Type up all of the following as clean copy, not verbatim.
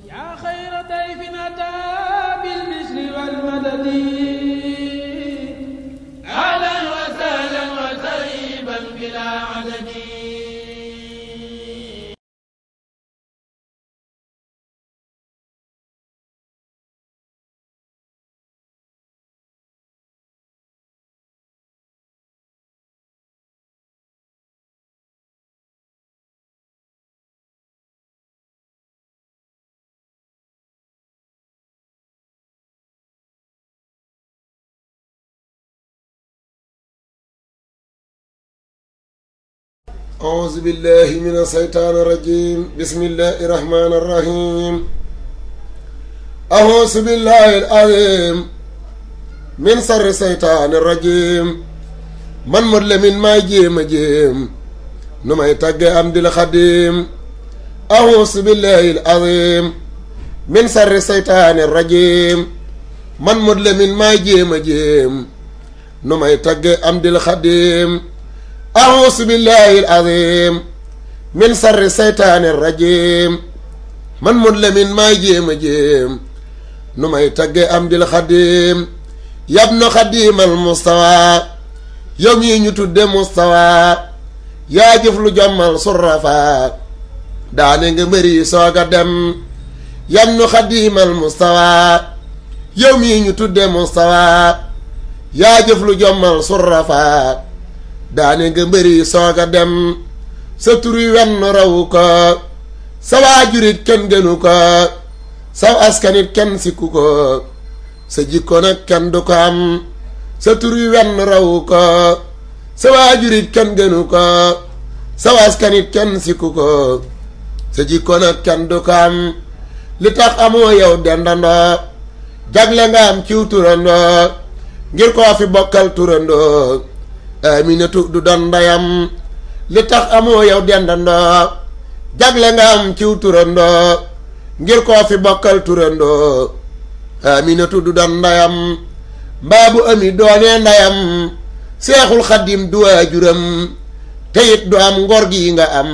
yaa xayra dayfin ataa bil bishri wal madadi ahlan wa sahlan wa tarhiban bilaa adadi. أعوذ بالله من الشيطان الرجيم بسم الله الرحمن الرحيم أعوذ بالله العظيم من شر الشيطان الرجيم من مظلم ما جيم نماي تاغي أمد الخديم أعوذ بالله العظيم من شر الشيطان الرجيم من مظلم ما جيم نماي تاغي أمد الخديم أعوذ بالله العظيم من شر الشيطان الرجيم من مظلم ما جيم نماي تاغي أمد الخديم يا ابن خديم المستوى يومي ñu tudde mustawa yaa jëf lu jommal surrafa daane nga mbëri sooga dem ya ibn xadim al mustawa yawmi ñu tudde mustawa yaa jëf lu jommal surrafa daane nga mbëri sooga dem sa turi wenn raw ko sa waajurit kenn gënu ko saw askanit kenn sikku ko sa jikko nag kenn du ko am sa turi wenn raw ko sa waajurit kenn gënu ko saw askanit kenn sikku ko sa jikko nag kenn du ko am li tax amoo yow dendandoo jagle nga am ciw turandoo ngir koo fi bokkal turandoo Aminatu du doon ndeyam li tax amoo yow dendandoo jagle nga am ciw turandoo ngir koo fi bokkal turandoo Aminatu du doon ndeyam mbaa bu ami doonee ndeyam seexul xaddim du waajuram te it du am ngor gi nga am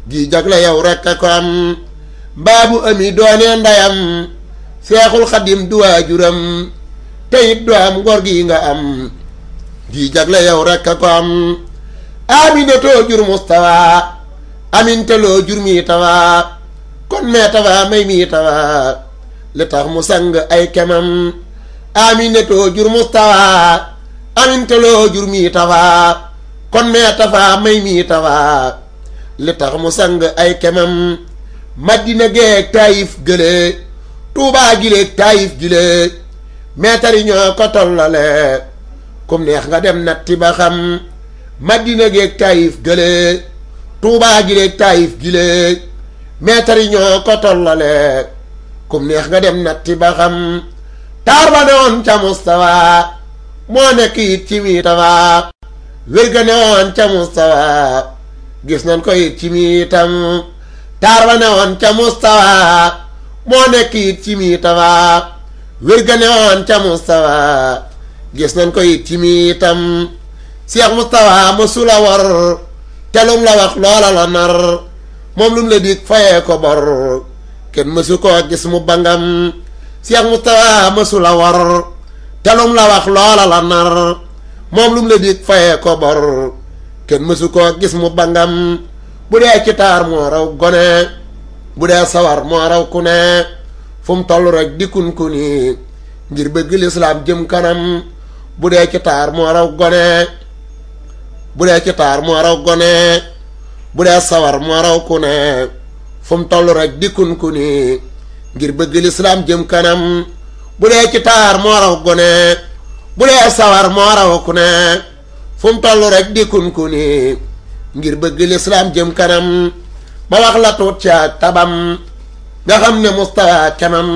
gi jagle yow rekk a ko am mbaa bu ami doonee ndeyam seexul xaddim du waajuram te it du am ngor gi nga am gi jagle yow rekk a ko am Aminatoo jur mustawa aminteloo jur mii tawa kon mee tawa may mii tawa li tax mu sang ay kemam Aminatoo jur mustawa aminteloo jur mii tawa kon mee tawa may mii tawa li tax mu sang ay kemam Madina geeg Taayif gële Tuubaa gileeg Taayif gile meetari ñoo ko tollale kum neex nga dem natti ba xam Madina geeg Taayif gële Tuubaa gileeg Taayif gile meetari ñoo ko tollale kum neex nga dem natti ba xam taar ba ne woon ca mustawa moo nekk it ci mii tawa wér ga ne woon ca mustawa gis nañ ko it ci mii tam taar ba ne woon ca mustawa moo nekk it ci mii tawa wér ga ne woon ca mustawa gis nañ ko it ci mii tam Seex Mustafa mësula war telum la wax loola la nar moom lum la dig fayee ko bor kenn mësu koo gis mu bangam Seex Mustafa mësula war telum la wax loola la nar moom lum la dig fayee ko bor kenn mësu koo gis mu bangam bu dee ci taar moo raw gone bu dee sawar moo raw ku ne fu mu toll rek di kun kuni ngir bëgg lislaam jëm kanam bu dee ci taar moo raw gone bu dee ci taar moo raw gone bu dee sawar moo raw ku ne fu mu toll rek di kun kuni ngir bëgg lislaam jëm kanam bu dee ci taar moo raw gone bu dee sawar moo raw ku ne fu mu toll rek di kun kuni ngir bëgg lislaam jëm kanam ma wax la tuut ca tabam nga xam ne mustawa kemam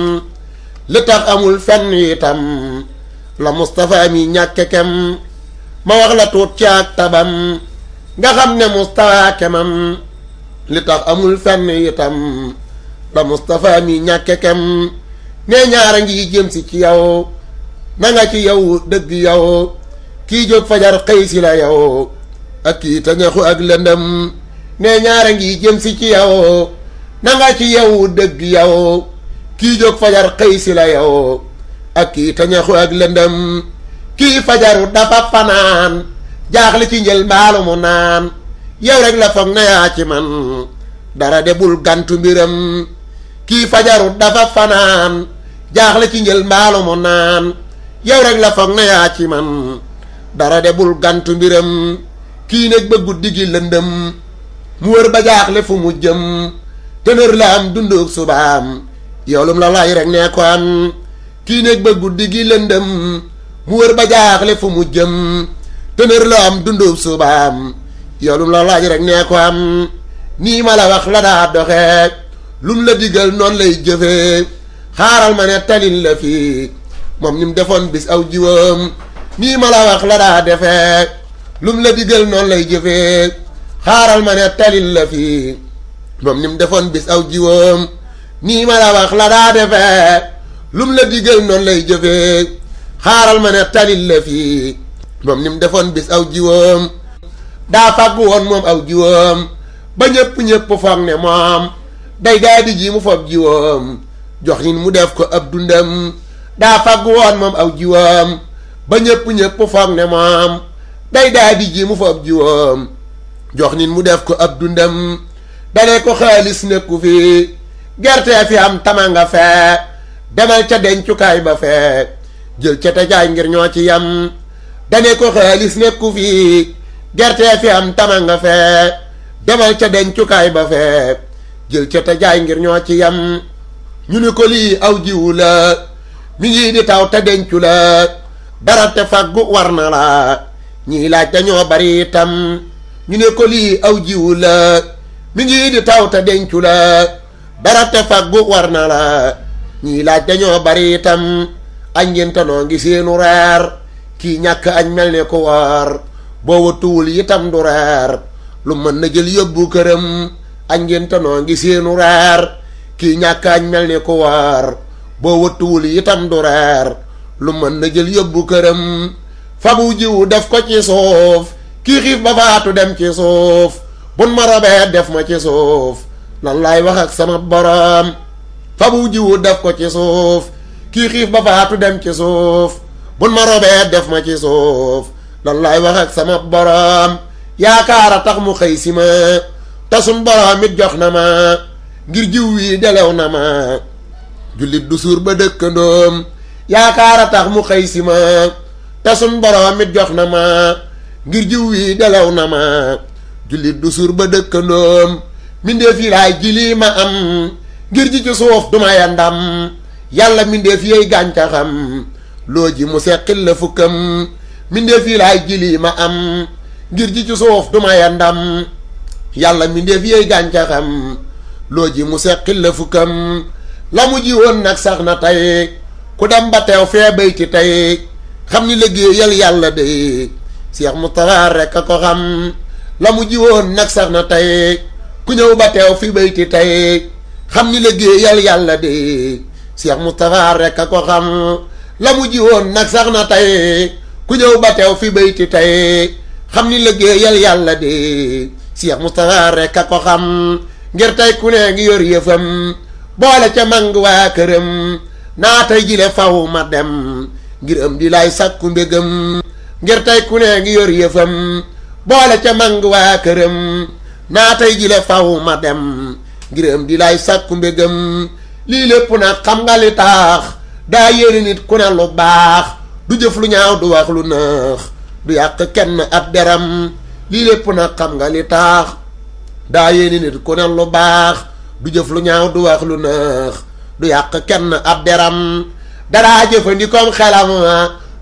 li tax amul fenn itam la Mustafa mi ñàkke kem ma wax la tuut ca tabam nga xam ne mustawa kemam li tax amul fenn itam la Mustafa mi ñàkke kem ne ñaara ngi jëm si ci yow na nga ci yow dëgg yow kii jóg fajar xëy si la yow ak kii tañaxu ak lëndëm ne ñaara ngi jëm si ci yow nanga ci yow dëgg yow kii jóg fajar xëy si la yow ak kii tañaxu ak lëndëm kii fajaru dafa fanaan jaaxle ci njël mbaalu mu naan yow rek la foog na yaa ci man dara de bul gantu mbiram kii fajaru dafa fanaan jaaxle ci njël mbaalu mu naan yow rek la foog na yaa ci man dara de bul gantu mbiram kii nekk ba guddi gi lëndëm mu wër ba jaaxle fu mu jëm tënër la am dunduk subaam yoolum la laaj rek nee ko am kii nekk ba guddi gi lëndëm mu wër ba jaaxle fu mu jëm tënër la am dunduk subaam yoolum la laaj rek nee ko am nii ma la wax la daa doxee lum la digal noonu lay jëfee xaaral ma ne talin la fii moom ni mu defoon bis aw jiwam nii ma la wax la daa defee lum la digal noonu lay jëfee xaaral ma ne talin la fii moom ni mu defoon bis aw jiwam nii ma la wax la daa defee lum la digal noonu lay jëfee xaaral ma ne talin la fii moom ni mu defoon bis aw jiwam daa fàggu woon moom aw jiwam ba ñëpp foog ne moom day daa di ji mu foog jiwam jox nit mu def ko ab dundam daa fàggu woon moom aw jiwam ba ñëpp foog ne moom day daa di ji mu foog jiwam jox nit mu def ko ab dundam dane ko xaalis nekku fi gerte fi am tama nga fee demal ca dencukaay ba fee jël ca te jaay ngir ñoo ci yam dane ko xaalis nekku fi gerte fi am tama nga fee demal ca dencukaay ba fee jël ca te jaay ngir ñoo ci yam ñu ne ko lii aw jiwu la mi ngi di taw te dencu la dara te faggu war na la ñii laaj dañoo bari itam ñu ne ko lii aw jiwu la mi ngi di taw te dencu la dara te faggu war na la ñii laaj dañoo bari itam añ ngeen te noo ngi seenu reer kii ñàkk añ mel ne ko war boo watuwul itam du reer lu mën na jël yóbbu këram añ ngeen te noo ngi seenu reer kii ñàkk añ mel ne ko war boo watuwul itam du reer lu mën na jël yóbbu këram fabu jiwu def ko ci suuf kii xiif ba faatu dem ci suuf bun ma robee def ma ci suuf lan laay wax ak sama borom fabu jiwu def ko ci suuf kii xiif ba faatu dem ci suuf bun ma robee def ma ci suuf lan laay wax ak sama borom yaakaara tax mu xëy si ma te sun borom it jox na ma ngir jiw wi delew na ma jullit du suur ba dëkkandoom yaakaara tax mu xëy si ma te sun borom it jox na ma ngir jiw wi delew na ma jullit du suur ba dëkkandoom mindeef yi laay ji lii ma am ngir ji ci suuf du ma yandam yàlla mindeef yeey gàncaxam loo ji mu seqil la fukkam mindeef yi laay ji lii ma am ngir ji ci suuf du ma yandam yàlla mindeef yeey gàncaxam loo ji mu seqil la fukkam la mu ji woon nag sax na tey ku dem ba teew fee bayti tey xam ni liggéeyal yàlla de Seex Mustafa rekk a ko xam la mu ji woon nag sax na tey ku ñëw ba teew fi bayti tey xam ni liggéeyal yàlla de Seex Mustafa rekk a ko xam la mu ji woon nag sax na tey ku ñëw ba teew fi bayti tey xam ni liggéeyal yàlla de Seex Mustafa rekk a ko xam ngir tey ku ne ngi yor yëfam boole ca mang waa këram naa tey jile faw ma dem ngir am di lay sàkku mbégam ngir tey ku ne ngi yor yëfam boole ca mang waa këram naa tey jile faw ma dem ngir am di lay sàkku mbégam lii lépp nag xam nga li tax daa yéene nit ku ne lu baax du jëf lu ñaaw du wax lu nëx du yàq kenn ab deram lii lépp nag xam nga li tax daa yéene nit ku ne lu baax du jëf lu ñaaw du wax lu nëx du yàq kenn ab deram daraa jëfandikoom xelam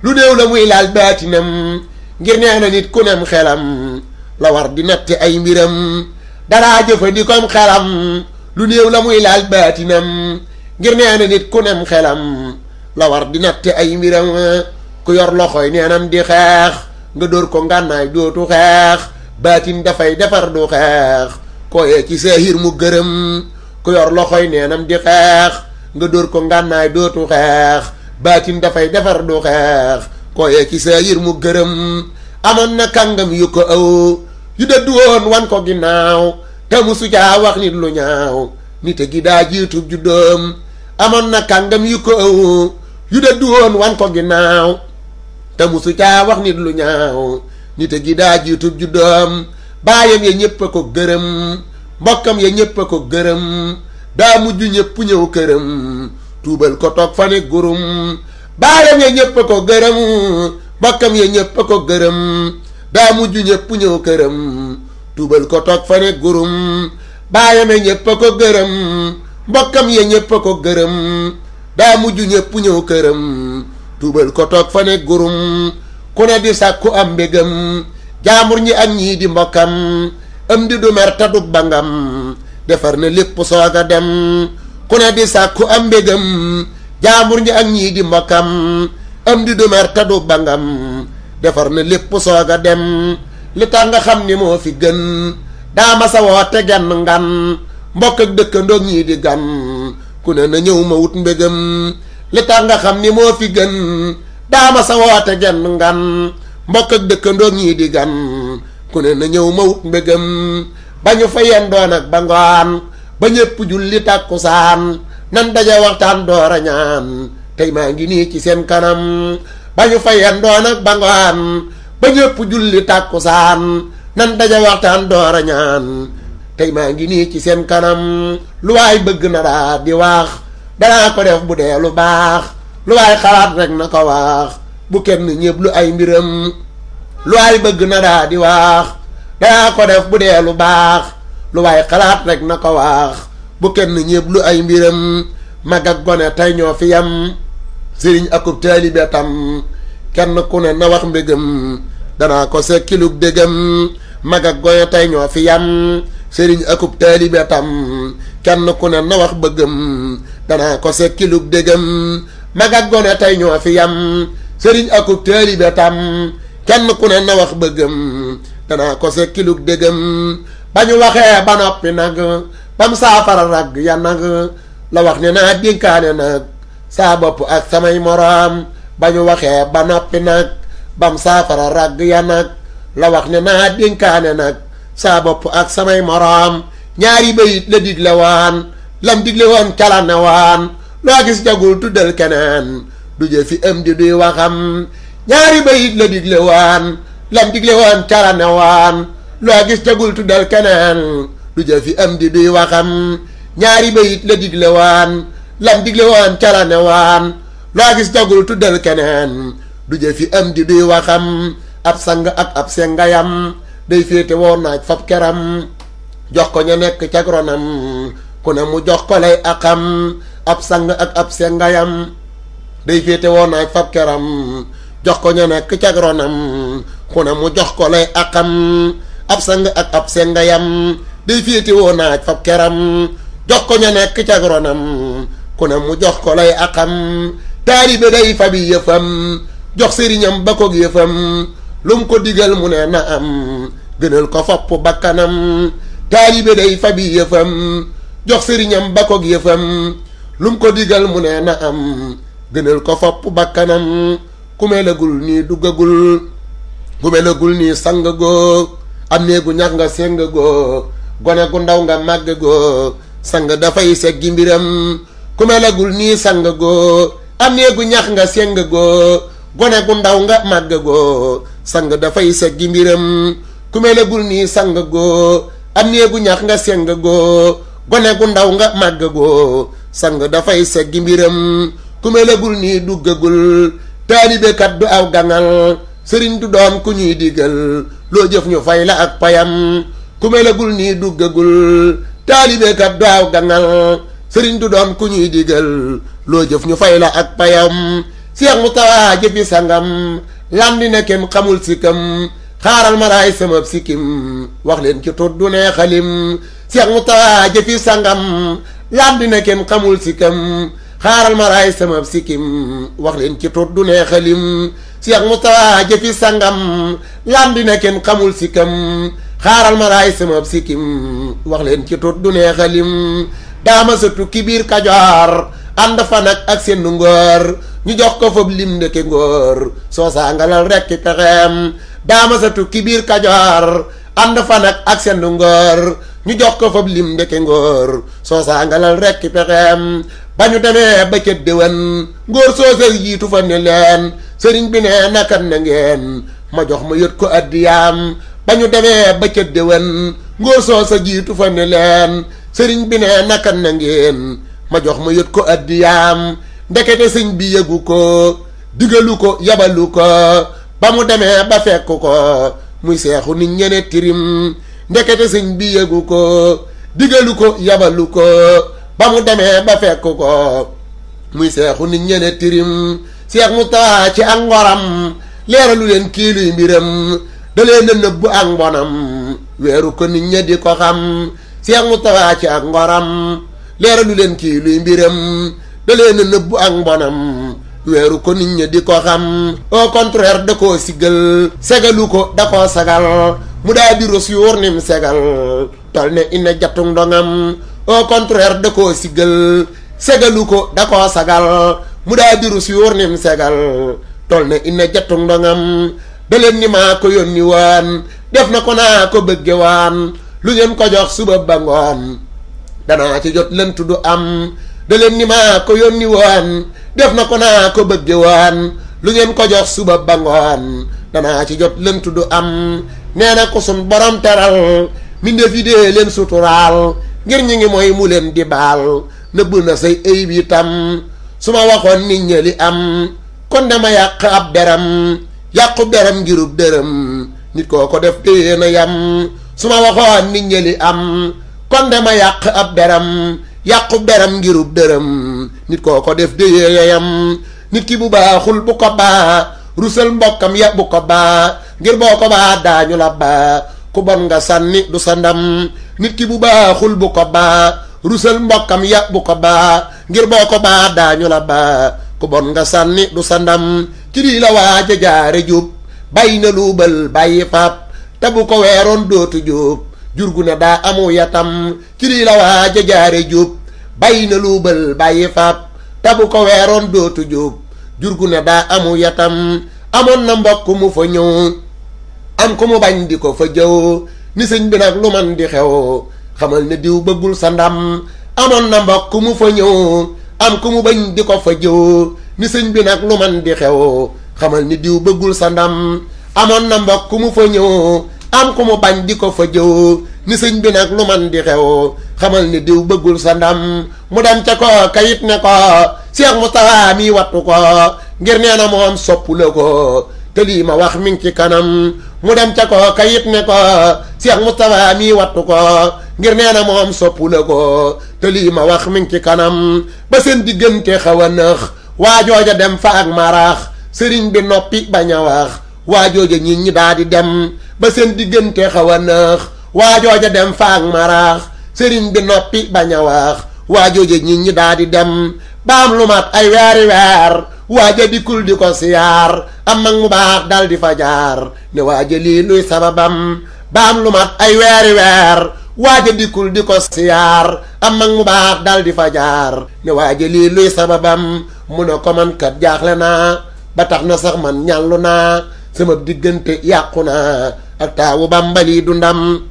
lu néew la muy laal baatinam ngir nee na nit ku nem xelam la war di natte ay mbiram daraa jëfandikoom xelam lu néew la muy laal baatinam ngir nee na nit ku nem xelam la war di natte ay mbiram ku yor loxoy neenam di xeex nga dóor ko ngànnaay dootu xeex baatin dafay defar du xeex kooyee ci saahir mu gërëm ku yor loxoy neenam di xeex nga dóor ko ngànnaay dootu xeex baatin dafay defar du xeex kooyee ci saahir mu gërëm amoon na kàngam yu ko aw yu dëddu woon wan ko ginnaaw te musu caa wax nit lu ñaaw nite gi daa jiitub juddoom amoon na kàngam yu ko ëw yu dëddu woon wan ko ginnaaw te musu caa wax nit lu ñaaw nite gi daa jiitub juddoom baayam ya ñépp a ko gërëm mbokkam ya ñépp a ko gërëm daa mujj ñépp ñëw këram tuubal ko toog fa ne gurum baayam ya ñépp a ko gërëm mbokkam ya ñépp a ko gërëm daa mujj ñépp ñëw këram tuubal ko toog fa ne gurum baayam ya ñépp a ko gërëm mbokkam ya ñépp a ko gërëm daa mujj ñépp ñëw këram tuubal ko toog fa ne gurum ku ne di sàkku am mbégam jaamur ñi ak ñii di mbokkam am di du mer ta du bangam defar na lépp soog a dem ku ne di sàkku am mbégam jaamur ñi ak ñii di mbokkam am di du mer ta du bangam defar na lépp soog a dem li tax nga xam ni moo fi gën daa ma sa woote genn ngan mbokk ak dëkkandoog ñii di gan ku ne na ñëw ma wut mbégam li tax nga xam ni moo fi gën daa ma sa woote genn ngan mbokk ak dëkkandoog ñii di gan ku ne na ñëw ma wut mbégam ba ñu fa yendoon ak ba ngoon ba ñépp julli tàkkusaan nan daje waxtaan doora ñaan tey maa ngi nii ci seen kanam ba ñu fa yendoon ak ba ngoon ba ñépp julli tàkkusaan nan daje waxtaan doora ñaan tey maa ngi nii ci seen kanam lu waay bëgg na daa di wax danaa ko def bu dee lu baax lu waay xalaat rek na ko wax bu kenn ñépp lu ay mbiram lu waay bëgg na daa di wax danaa ko def bu dee lu baax lu waay xalaat rek na ko wax bu kenn ñépp lu ay mbiram mag ak gone tey ñoo fi yam sëriñ akub taalibe tam kenn ku ne na wax mbégam danaa ko sekkilug dégam mag ak gone tey ñoo fi yam sëriñ akub taalibe tam kenn ku ne na wax bëggam danaa ko sekkilug dégam mag ak gone tey ñoo fi yam sëriñ akub taalibe tam kenn ku ne na wax bëggam danaa ko sekkilug dégam ba ñu waxee ba noppi nag bam saafara ragg ya nag la wax ne naa dénkaane nag saa bopp ak samay moroom ba ñu waxee ba noppi nag bam saafara ragg ya nag la wax ne naa dénkaane nag saa bopp ak samay moroom ñaari bayit la digle waan lam digle woon calane waan loo gis jagul tuddal keneen du jëfi am di duy waxam ñaari bayit la digle waan lam digle woon calane waan loo gis jagul tuddal keneen du jëfi am di duy waxam ñaari bayit la digle waan lam digle woon calane waan loo gis jagul tuddal keneen du jëfi am di duy waxam ab sang ak ab sengayam day féete woon naaj fab keram jox ko ña nekk ca ronam ku ne mu jox ko lay akam ab sang ak ab sengayam day féete woon naaj fab keram jox ko ña nekk ca ronam ku ne mu jox ko lay akam ab sang ak ab sengayam day féete woon naaj fab keram jox ko ña nekk ca ronam ku ne mu jox ko lay akam taalibe day fabi yëfam jox sëriñam ba koog yëfam lu mu ko digal mu ne na am gënal ko fopp bakkanam taalibe day fabi yëfam jox sëriñam ba koog yëfam lu mu ko digal mu ne na am gënal ko fopp bakkanam ku melagul nii duggagul ku melagul nii sang goo am néegu ñax nga seng goo gone gu ndaw nga màgg goo sang dafay seggi mbiram ku melagul nii sang goo am néegu ñax nga seng goo gone gu ndaw nga màgg goo sang dafay seggi mbiram ku melagul nii sang goo am néegu ñax nga seng goo gone gu ndaw nga màgg goo sang dafay seggi mbiram ku melagul nii duggagul taalibe kat du aw gangal sëriñ du doon ku ñuy digal loo jëf ñu fay la ak payam ku melagul nii duggagul taalibe kat du aw gangal sëriñ du doon ku ñuy digal loo jëf ñu fay la ak payam Seex Mustafa jëfi sangam landi ne kenn xamul sikam xaaral ma raay sama sikkim wax leen ci tuddu ne xalim Seex Mustafa jëfi sangam landi ne kenn xamul sikam xaaral ma raay sama sikkim wax leen ci tuddu ne xalim Seex Mustafa jëfi sangam landi ne kenn xamul sikam xaaral ma raay sama sikkim wax leen ci tuddu ne xalim daama sa tukki biir Kajoor ànd fa nag ak seen ngóor ñu jox ko foofu lim ndeke ngóor soo saangalal rekk pexeem daama sa tukki biir Kajoor ànd fa nag ak seen ngóor ñu jox ko fab lim ndeke ngóor soosaa ngalal rekk pexeem ba ñu demee ba ca déwan ngóor soosa jiitu fa ne leen sëriñ bi ne nakat na ngeen ma jox ma yët ko addiyaam ba ñu demee ba ca déwan ngóor soosa jiitu fa ne leen sëriñ bi ne nakat na ngeen ma jox ma yët ko addiyaam ndekete sëñ bi yëgu ko digalu ko yabalu ko ba mu demee ba fekk ko muy seexu nit ñene tirim ndekete sëñ bi yëgu ko digalu ko yabalu ko ba mu demee ba fekk ko muy seexu nit ñene tirim Seex Mustafa ci ak ngoram leeralu leen kii luy mbiram da leen a nëbbu ak mbonam weeru ko nit ña di ko xam Seex Mustafa ci ak ngoram leeralu leen kii luy mbiram da leen a nëbbu ak mbonam weeru ko nit ña di ko xam au contraire da koo siggal segalu ko da koo sagal mu daa di ros yuur nim segal tol ne ina jattung ndongam au contraire da koo siggal segalu ko da koo sagal mu daa di ros yuur nim segal tol ne ina jattung ndongam da leen ni maa ko yónni waan def na ko naa ko bëgge waan lu ngeen ko jox suba ba ngoon danaa ci jot lënt du am da leen ni maa ko yónni waan def na ko naa ko bëgge waan lu ngeen ko jox suba ba ngoon danaa ci jot lënt du am nee na ko sun borom teral mbindeef yi dee leen suturaal ngir ñi ngi mooy mu leen di baal nëbb na say ayib itam su ma waxoon nit ñi li am kon dama yàq ab deram yàqub deram ngirub dërëm nit koo ko def téye na yam su ma waxoon nit ñi li am kon dama yàq ab deram yàqub deram ngirub dërëm nit koo ko def téye yam nit ki bu baaxul bu ko baa rusal mbokkam ya bu ko baa ngir boo ko baa daañu la baa ku bon nga sànni du sa ndam nit ki bu baaxul bu ko baa rusal mbokkam ya bu ko baa ngir boo ko baa daañu la baa ku bon nga sànni du sa ndam ci lii la waaja jaare jub bàyyi na luubal bàyyi fab te bu ko weeroon dootu jub jur gu ne daa amu yatam ci lii la waaja jaare jub bàyyi na luubal bàyyi fab te bu ko weeroon dootu jub jur gu ne daa amu yatam amoon na mbokk mu fa ñëw am ku mu bañ di ko fa jëw ni sëñ bi nag lu man di xew xamal ne diw bëggul sa ndam amoon na mbokk mu fa ñëw am ku mu bañ di ko fa jëw ni sëñ bi nag lu man di xew xamal ni diw bëggul sa ndam amoon na mbokk mu fa ñëw am ku mu bañ di ko fa jëw ni sëñ bi nag lu man di xew xamal ni diw bëggul sa ndam mu dem ca ko kayit ne ko Seex Mustafa mi wattu ko ngir nee na moom soppu la ko te lii ma wax mi ngi ci kanam mu dem ca ko kayit ne ko Seex Mustafa mi wattu ko ngir nee na moom soppu la ko te lii ma wax mi ngi ci kanam ba seen diggante xaw a nëx waa jooja dem fa ak marax sëriñ bi noppi bañ a wax waa jooja nit ñi daa di dem ba seen diggante xaw a nëx waa jooja dem fa ak marax sëriñ bi noppi bañ a wax waa jooja nit ñi daa di dem ba am lu mat ay weeri weer waaja dikkul di ko siyaar am mag mu baax dal di fa jaar ne waaja lii luy sababam ba am lu mat ay weeri weer waaja dikkul di ko siyaar am mag mu baax dal di fa jaar ne waaja lii luy sababam mu ne ko man kat jaaxle naa ba tax na sax man ñàllu naa sama diggante yàqu naa ak taawu Bàmbali du ndam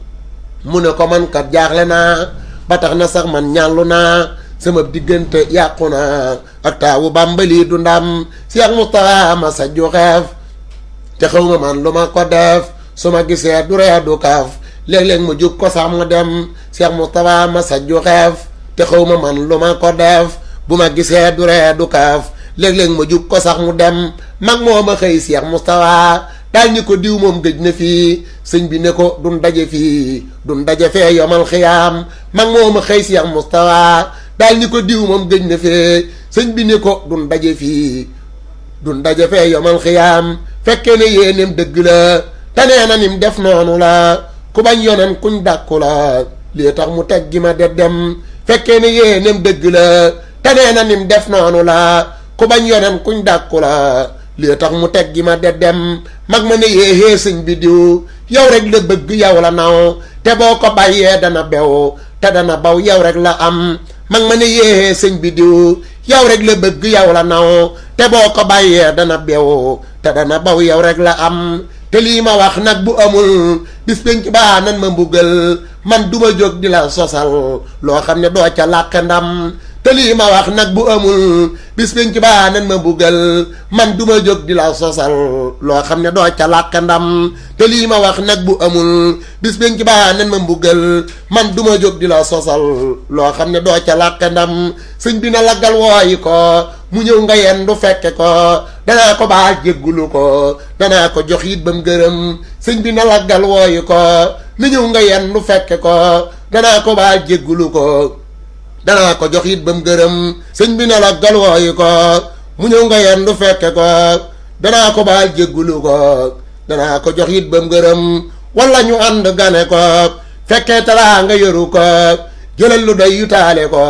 mu ne ko man kat jaaxle naa ba tax na sax man ñàllu naa sama diggante yàqu naa ak taawu Bàmbali du ndam Seex Mustafa ma sa joxeef te xaw ma man lu ma ko def su ma gisee du ree du kaaf léeg-léeg mu jub ko sax mu dem Seex Mustafa ma sa joxeef te xaw ma man lu ma ko def bu ma gisee du ree du kaaf léeg-léeg ma jub ko sax mu dem mag moo ma xëy Seex Mustafa daal ni ko diw moom gëj na fii sëñ bi ne ko dun daje fii dun daje fee yomal xiyaam mag moo ma xëy Seex Mustafa daal ni ko diw moom gëj na fee sëñ bi ne ko dun daje fii dun daje fee yomal xiyaam fekkee ne yéenem dëgg la te nee na nim def noonu la ku bañ yonen kuñ dàkku la lii tax mu teg gi ma de dem fekkee ne yéenem dëgg la te nee na nim def noonu la ku bañ yonen kuñ dàkku la lii tax mu teg gi ma de dem mag ma ne yéexee sëñ bi diw yow rek la bëgg yow la naw te boo ko bàyyee dana bew te dana baw yow rek la am mag ma ne yéexee sëñ bi diw yow rek la bëgg yow la naw te boo ko bàyyee dana bew te dana baw yow rek la am te lii ma wax nag bu amul bis penc baa nan ma mbugal man duma jóg di la sosal loo xam ne doo ca làq ndam te lii ma wax nag bu amul bis penc baa nen ma buggal man duma jóg di la sosal loo xam ne doo ca làq ndam te lii ma wax nag bu amul bis penc baa nen ma buggal man duma jóg di la sosal loo xam ne doo ca làq ndam sëñ bi na laggal wooyi ko mu ñëw nga yendu fekke ko danaa ko baal jéggulu ko danaa ko jox it ba mu gërëm sëñ bi na laggal wooyi ko na ñëw nga yendu fekke ko danaa ko baal jéggulu ko danaa ko jox it ba mu gërëm sëñ bi na laggal wooyi ko mu ñëw nga yendu fekke ko danaa ko baal jéggulu ko danaa ko jox it ba mu gërëm wala ñu ànd gane ko fekkee talaa nga yoru ko jëlal lu doy yu taale ko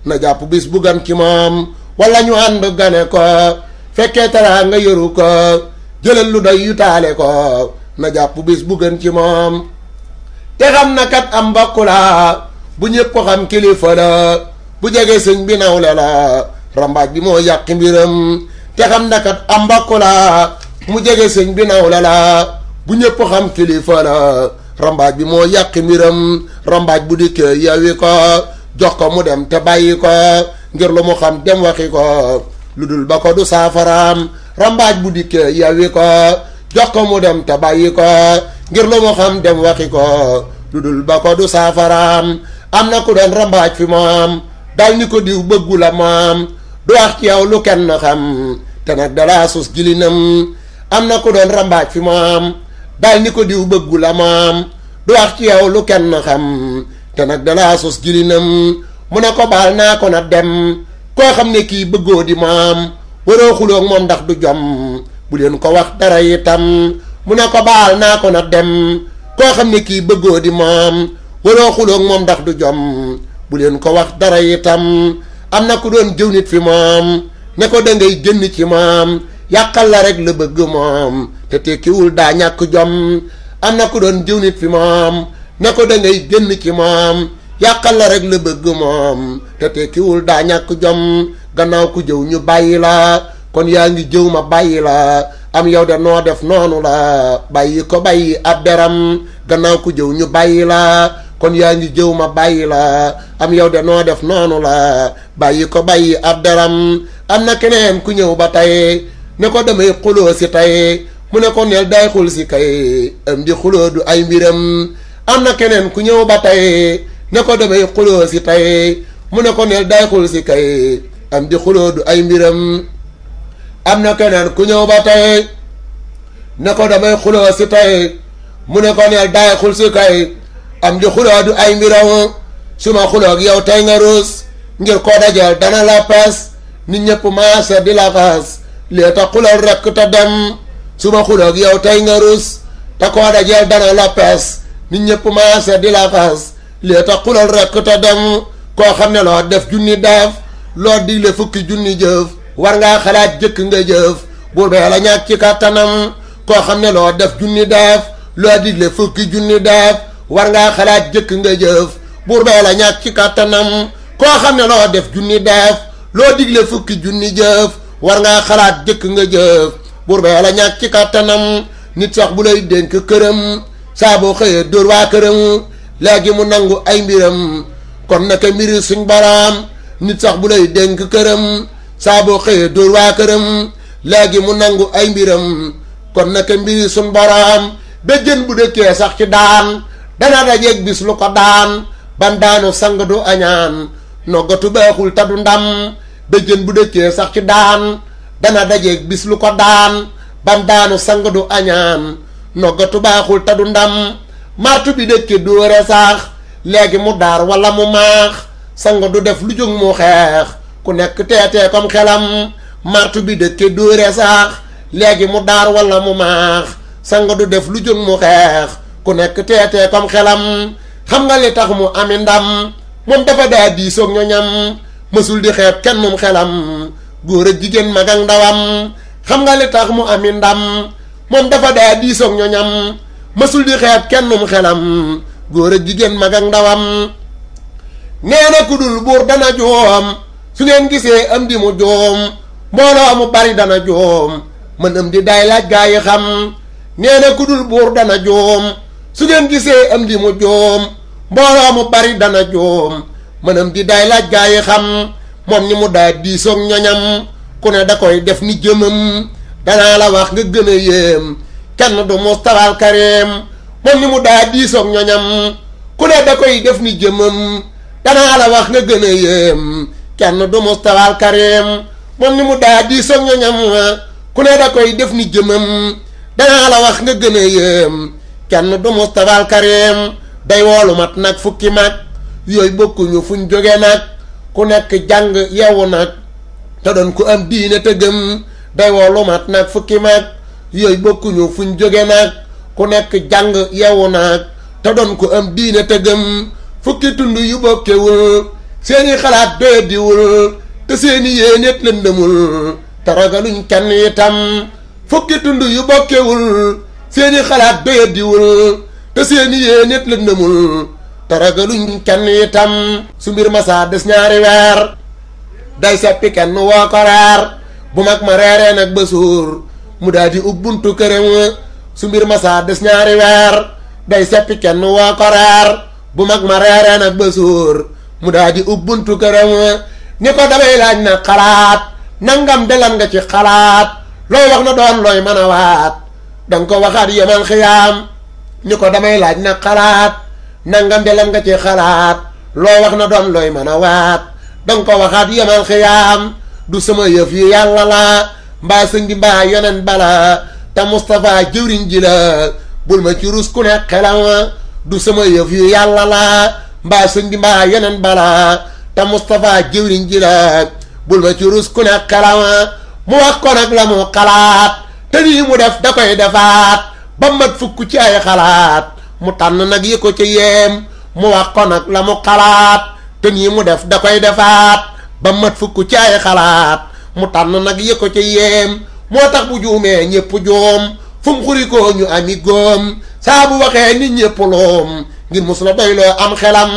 na jàpp bis bu gan ci moom wala ñu ànd gane ko fekkee talaa nga yoru ko jëlal lu doy yu taale ko na jàpp bis bu gën ci moom te xam na kat am mbokk la bu ñëpp ko xam kilifa la bu jege sëñ bi nawle la rambaaj bi moo yàqi mbiram te xam na kat am mbokk la mu jege sëñ bi nawle la bu ñëpp ko xam kilifa la rambaaj bi moo yàqi mbiram rambaaj bu dikkee yawi ko jox ko mu dem te bàyyi ko ngir lu mu xam dem waxi ko lu dul ba ko du saafaraam rambaaj bu dikkee yawi ko jox ko mu dem te bàyyi ko ngir lu mu xam dem waxi ko lu dul ba ko du saafaraam am na ku doon rambaaj fi moom dal ni ko diw bëggu la moom du wax ci yow lu kenn xam te nag dalaa sus gilinam am na ku doon rambaaj fi moom dal ni ko diw bëggu la moom du wax ci yow lu kenn xam te nag dalaa sus gilinam mu ne ko baal naa ko na dem koo xam ne kii bëggoo di moom waroo xuloog moom ndax du jom bu leen ko wax dara itam mu ne ko baal naa ko na dem koo xam ne kii bëggoo di moom waroo xuloog moom ndax du jom bu leen ko wax dara itam am na ku doon jëw nit fi moom ne ko dangay jënn ci moom yàqal la rek la bëgg moom te tekkiwul daa ñàkk jom am na ku doon jëw nit fi moom ne ko dangay jënn ci moom yàqal la rek la bëgg moom te tekkiwul daa ñàkk jom gannaaw ku jëw ñu bàyyi la kon yaa ngi jëw ma bàyyi la am yow de noo def noonu la bàyyi ko bàyyi ab deram gannaaw ku jëw ñu bàyyi la kon yaa ngi jëw ma bàyyi la am yow de noo def noonu la bàyyi ko bàyyi ab deram am na keneen ku ñëw ba tey ne ko damay xuloo si tey mu ne ko neel day xul si kay am di xuloo du ay mbiram am na keneen ku ñëw ba tey ne ko damay xuloo si tey mu ne ko neel day xul si kay am di xuloo du ay mbiram am na keneen ku ñëw ba tey ne ko damay xuloo si tey mu ne ko neel day xul si kay am di xuloo du ay mbiram su ma xuloog yow tey nga ruus ngir ko dajal dana la pes nit ñëpp maase di la xas lee ta xulal rekk te dem su ma xuloog yow tey nga ruus te koo dajal dana la pes nit ñëpp maase di la xas lee ta xulal rekk te dem koo xam ne loo def junni def loo digle fukki junni jëf war ngaa xalaat jëkk nga jëf buur bee la ñàkk ci kàttanam koo xam ne loo def junni def loo digle fukki junni def war ngaa xalaat jëkk nga jëf buur bee la ñàkk ci kàttanam koo xam ne loo def junni def loo digle fukki junni jëf war ngaa xalaat jëkk nga jëf buur bee la ñàkk ci kàttanam nit sax bu lay dénk këram saa boo xëyee dóor waa këram léegi mu nangu ay mbiram kon naka mbiri suñ baraam nit sax bu lay dénk këram saa boo xëyee dóor waa këram léegi mu nangu ay mbiram kon naka mbiri suñ baraam béjjën bu dëkkee sax ci daan dana dajeeg bis lu ko daan ban daanu sang du añaan noggatu baaxul ta du ndam béjjën bu dëkkee sax ci daan dana dajeeg bis lu ko daan ban daanu sang du añaan noggatu baaxul ta du ndam martu bi dëkke dóore sax léegi mu daar wala mu maax sang du def lu jóg mu xeex ku nekk teetee comme xelam martu bi dëkke dóore sax léegi mu daar wala mu maax sang du def lu jóg mu xeex ku nekk teetee comme xelam xam nga li tax mu ami ndam moom dafa daa diisoog ñoñam mësul di xeeb kennum xelam góor ak jigéen mag ak ndawam xam nga li tax mu ami ndam moom dafa daa diisoog ñoñam mësul di xeeb kennum xelam góor ak jigéen mag ak ndawam nee na ku dul buur dana joom su ngeen gisee am di mu joom mbooloo mu bari dana joom mën am di day laaj gaa yi xam nee na ku dul buur dana joom su ngeen gisee am di mu joom mbooloo mu bari dana joom mënam di day laaj gaa yi xam moom ni mu daa diisoog ñoñam ku ne da koy def ni jëmam danaa la wax nga gën a yéem kenn du Mustafa al Karim moom ni mu daa diisoog ñoñam ku ne da koy def ni jëmam danaa la wax nga gën a yéem kenn du Mustafa al Karim moom ni mu daa diisoog ñoñam ku ne da koy def ni jëmam danaa la wax nga gën a yéem kenn du Mustafa al Karim day woolu mat nag fukki mag yooyu bokkuñu fuñ jóge nag ku nekk jàng yewu nag te doon ku am diine te gëm day woolu mat nag fukki mag yooyu bokkuñu fuñ jóge nag ku nekk jàng yewu nag te doon ku am diine te gëm fukki tund yu bokkewul seeni xalaat doyadiwul te seeni yéeneet lëndëmul te ragaluñ kenn itam fukki tund yu bokkewul seeni xalaat doyadiwul te seeni yéeneet lëndëmul te ragaluñ kenn itam su mbir masaa des ñaari weer day seppi kenn woo ko reer bu mag ma reeree nag ba suur mu daal di ub buntu këram su mbir masaa des ñaari weer day seppi kenn woo ko reer bu mag ma reeree nag ba suur mu daal di ub buntu këram ni ko damay laaj na xalaat nangam delan nga ci xalaat looy wax na doon looy mën a waat danga ko waxaat yemal xiyaam ni ko damay laaj na xalaat nangam delan nga ci xalaat loo wax na doon looy mën a waat danga ko waxaat yemal xiyaam du sama yëf yi yàlla la mbaa sëngi mbaa yonen bala te Mustafa jëwriñ ji la bul ma ci rus ku ne xelam du sama yëf yi yàlla la mbaa sëngi mbaa yonen bala te Mustafa jëwriñ ji la bul ma ci rus ku ne xelam mu wax ko nag la mu xalaat te nii mu def da koy defaat ba mat fukk ci ay xalaat mu tànn nag yi ko ci yéem mu wax ko nag la mu xalaat te nii mu def da koy defaat ba mat fukk ci ay xalaat mu tànn nag yi ko ci yéem moo tax bu juumee ñépp joom fu mu xuri ko ñu ami góom saa bu waxee nit ñépp loom ngir mus la doyloo am xelam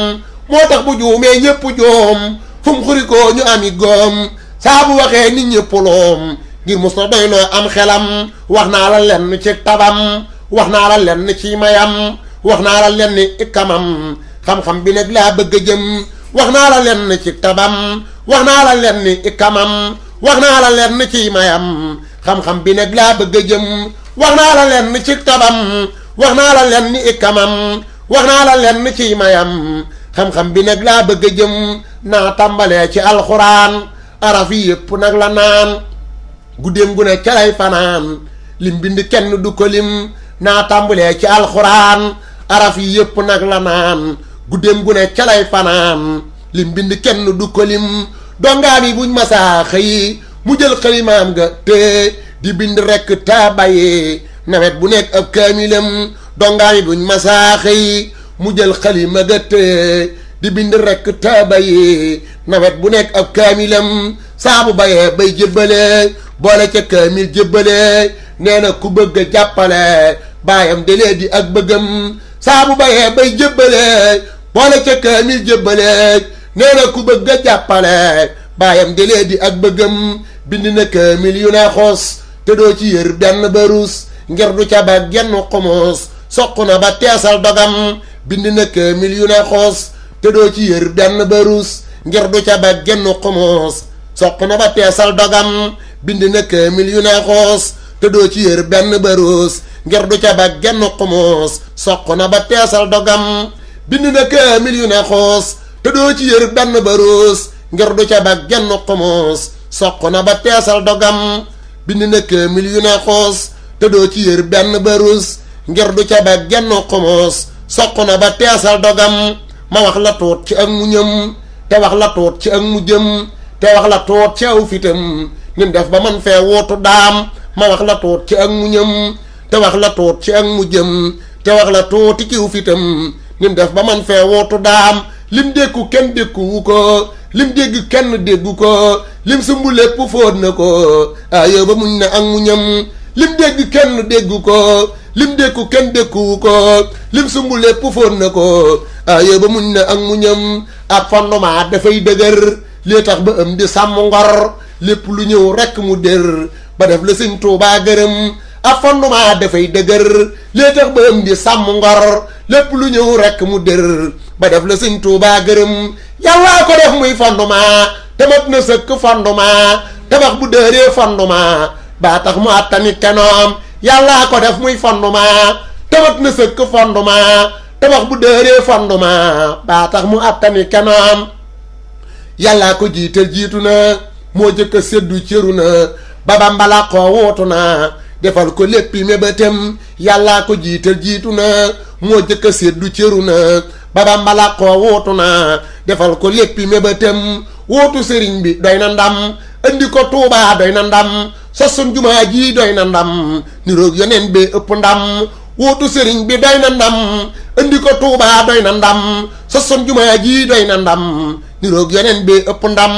moo tax bu juumee ñépp joom fu mu xuri ko ñu ami góom saa bu waxee nit ñépp loom ngir mus la doyloo am xelam wax naa la lenn ci tabam wax naa la lenn ci mayam wax naa la lenn ikamam xam-xam bi nag laa bëgg a jëm wax naa la lenn ci tabam wax naa la lenn ikamam wax naa la lenn ci mayam xam-xam bi nag laa bëgg a jëm wax naa la lenn ci tabam wax naa la lenn ikamam wax naa la lenn ci mayam xam-xam bi nag laa bëgg a jëm naa tàmbalee ci alxuraan araf yi yëpp nag la naan guddeem gu ne ca lay fanaan lim bind kenn du ko lim naa tàmbalee ci alxuraan araf yi yëpp nag la naan guddeem gu ne ca lay fanaan lim bind kenn du ko lim dongaam yi buñ masaa xëy mu jël xalimaam nga te di bind rekk taa bàyyi nawet bu nekk ab kaamilam dongaam yi buñ masaa xëy mu jël xalima ga te di bind rekk taa bàyyi nawet bu nekk ab kaamilam saa bu bayee bay jébbale boole ca kaamil jébbale nee na ku bëgg a jàppale baayam delee di ak bëggam saa bu bayee bay jébbale boole ca kaamil jébbale nee na ku bëgg a jàppale baayam delee di ak bëggam bind na kaamil yu ne xos te doo ci yër benn barus ngir du ca ba genn xumus soq na ba teesal dogam bind na kaamil yu ne xos te doo ci yër benn barus ngir du ca ba genn xumus soq na ba teesal dogam bind na kaamil yu ne xos te doo ci yër benn barus ngir du ca ba genn xumus soq na ba teesal dogam bind na kaamil yu ne xos te doo ci yër benn barus ngir du ca ba genn xumus soq na ba teesal dogam bind na kaamil yu ne xos te doo ci yër benn barus ngir du ca ba genn xumus soq na ba teesal dogam ma wax la tuut ci ak mu ñëm te wax la tuut ci ak mu jëm te wax la tuut ci aw fitam nim def ba man fee wootu daam ma wax la tuut ci ak mu ñëm te wax la tuut ci ak mu jëm te wax la tuuti ciw fitam nim def ba man fee wootu daam lim dékku kenn dékkuwu ko lim dégg kenn déggu ko lim sumbu lépp fóot na ko ayo ba muñ na ak mu ñëm lim dégg kenn déggu ko lim dékku kenn dékkuwu ko lim sumbu lépp fóot na ko ayo ba muñ na ak mu ñëm ab fondement dafay dëgër lii tax ba am di sàmm ngor lépp lu ñëw rekk mu dër ba def la Sëñ Tuubaa gërëm ab fondement dafay dëgër lii tax ba am di sàmm ngor lépp lu ñëw rekk mu dër ba def la sëñ Tuubaa gërëm yàllaa ko def muy fondement te mat na sëkk fondement tabax bu dëree fondement baa tax mu attani kenoom yàllaa ko def muy fondement te mat na sëkk fondement tabax bu dëree fondement baa tax mu attani kenoom yàllaa ko jiital jiitu na moo jëkk a séddu cëru na ba Bamba làqoo wuutu na defal ko léppi mébétam yàllaa ko jiital jiitu na moo jëkk a séddu cëru na ba Bamba làqoo wuutu na defal ko léppi mébétam wuutu sëriñ bi doy na ndam andi ko Tuubaa doy na ndam sosun jumaa ji doy na ndam niroog yeneen bi ëpp ndam wuutu sëriñ bi doy na ndam andi ko Tuubaa doy na ndam sosun jumaa ji doy na ndam niroog yeneen bi ëpp ndam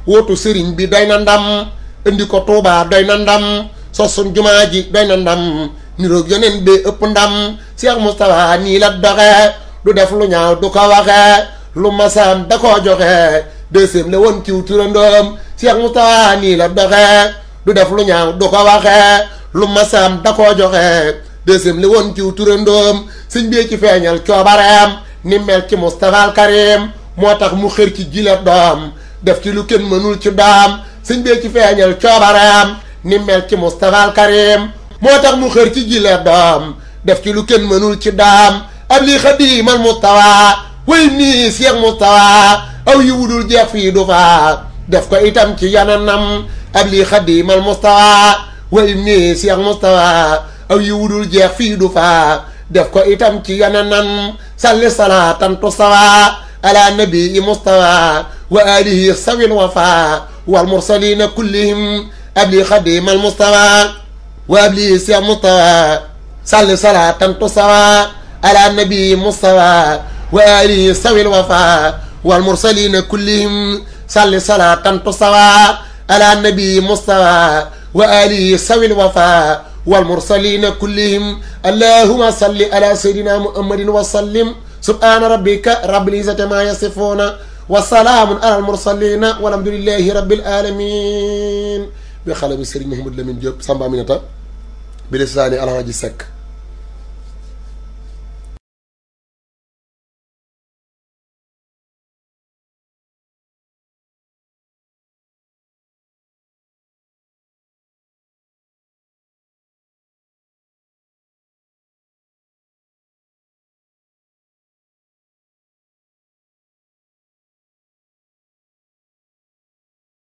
wuutu sëriñ bi doy na ndam andi ko Tuubaa doy na ndam sosun jumaa ji doy na ndam niroog yeneen bi ëpp ndam Cheikh Moustapha nii la doxe du def lu ñaaw du ko waxe lu masaam da koo joxe deuxième la woon ciw turandoom Cheikh Moustapha nii la doxe du def lu ñaaw du ko waxe lu masaam da koo joxe deuxième la woon ciw turandoom sëñ bee ci feeñal coobareem ni mel ci Moustapha al Karim moo tax mu xër ci jile doom def ci lu kenn mënul ci doom sëñ bee ci feeñal coobareem ni mel ci Moustapha al Karim moo tax mu xër ci jile doom def ci lu kenn mënul ci doom ab lii xadiimal Moustapha way nii Cheikh Moustapha aw yi wudul jeex fii du fa def ko itam ci yananam ab lii xadiimal Moustapha way nii Cheikh Moustapha aw yi wudul jeex fii du fa def ko itam ci yananam salli salaatan tusawa ala nabii Moustapha wa alihi sawil wafa wal mursalina kullihim ab lii xadiimal Moustapha wa ab lii Cheikh Moustapha salli salaatan tusawa ala nabii Moustapha wa alihi sawil wafa wal mursalina kullihim salli salaatan tusawa ala nabii Moustapha wa alihi sawil wafa wal mursalina kullihim allahumma salli ala sayyidina muhammadin wa sallim subhana rabbika rabbil izzati ma yasifuna wa salaamun ala al mursalina walhamdulillahi rabbil alamin bi xale bi Serigne Mouhamadou Lamine Diop Samba Aminata bi lisaani Alhaji Seck